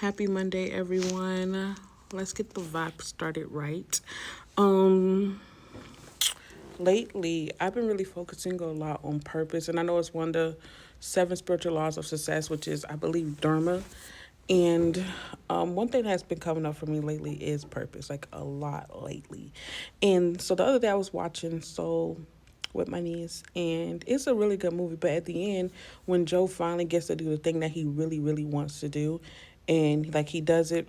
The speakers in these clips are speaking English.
Happy Monday, everyone. Let's get the vibe started right. Um, Lately, I've been really focusing a lot on purpose, and I know it's one of the seven spiritual laws of success, which is, I believe, Dharma. And one thing that's been coming up for me lately is purpose, like a lot lately. And so the other day I was watching Soul with my niece, and it's a really good movie. But at the end, when Joe finally gets to do the thing that he really, really wants to do, and like he does it,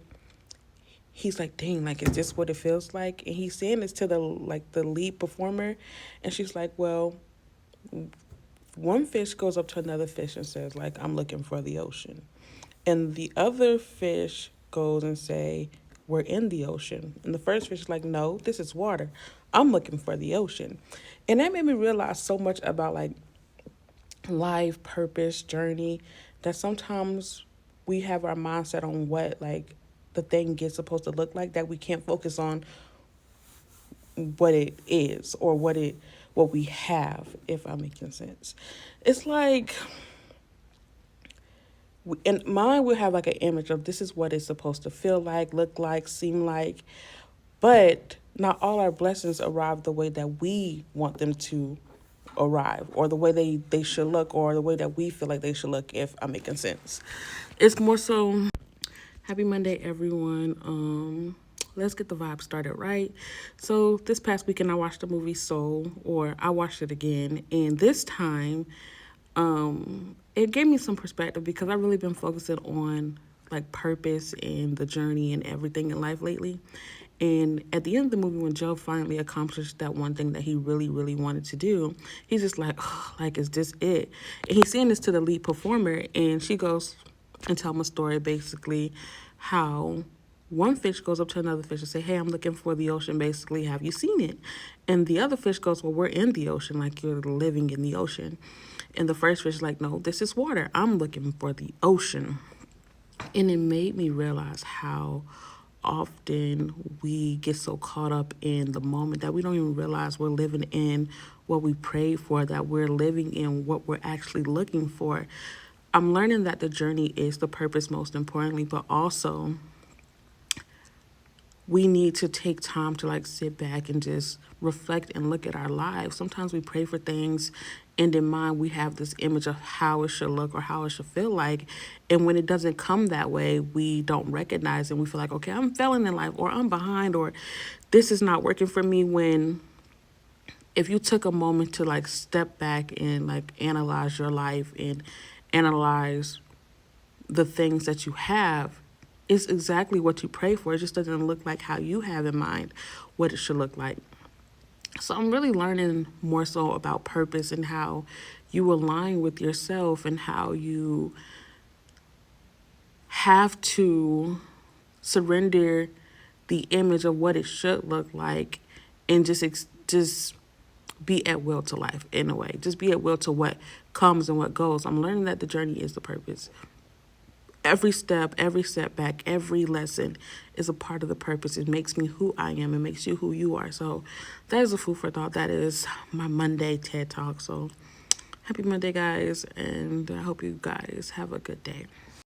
he's like, dang, like, is this what it feels like? And he's saying this to the lead performer, and she's like, well, one fish goes up to another fish and says, like, I'm looking for the ocean. And the other fish goes and say, we're in the ocean. And the first fish is like, no, this is water. I'm looking for the ocean. And that made me realize so much about like life, purpose, journey, that sometimes we have our mindset on what like the thing is supposed to look like, that we can't focus on what it is or what we have, if I'm making sense. It's like in mind we'll have like an image of this is what it's supposed to feel like, look like, seem like, but not all our blessings arrive the way that we want them to arrive, or the way they should look, or the way that we feel like they should look, if I'm making sense. It's more so. Happy Monday, everyone. Let's get the vibe started right. So this past weekend I watched the movie Soul, or I watched it again, and this time it gave me some perspective because I've really been focusing on like purpose and the journey and everything in life lately. And at the end of the movie, when Joe finally accomplished that one thing that he really, really wanted to do, he's just like, oh, like, is this it? And he's saying this to the lead performer, and she goes and tell him a story, basically how one fish goes up to another fish and say, hey, I'm looking for the ocean, basically, have you seen it? And the other fish goes, well, we're in the ocean, like you're living in the ocean. And the first fish is like, no, this is water, I'm looking for the ocean. And it made me realize how often we get so caught up in the moment that we don't even realize we're living in what we prayed for, that we're living in what we're actually looking for. I'm learning that the journey is the purpose, most importantly, but also we need to take time to like sit back and just reflect and look at our lives. Sometimes we pray for things, and in mind we have this image of how it should look or how it should feel like. And when it doesn't come that way, we don't recognize it. And we feel like, okay, I'm failing in life, or I'm behind, or this is not working for me. When if you took a moment to like step back and like analyze your life and analyze the things that you have, it's exactly what you pray for. It just doesn't look like how you have in mind what it should look like. So I'm really learning more so about purpose and how you align with yourself, and how you have to surrender the image of what it should look like, and just be at will to life in a way. Just be at will to what comes and what goes. I'm learning that the journey is the purpose. Every step, every setback, every lesson is a part of the purpose. It makes me who I am. It makes you who you are. So that is a food for thought. That is my Monday TED Talk. So happy Monday, guys. And I hope you guys have a good day.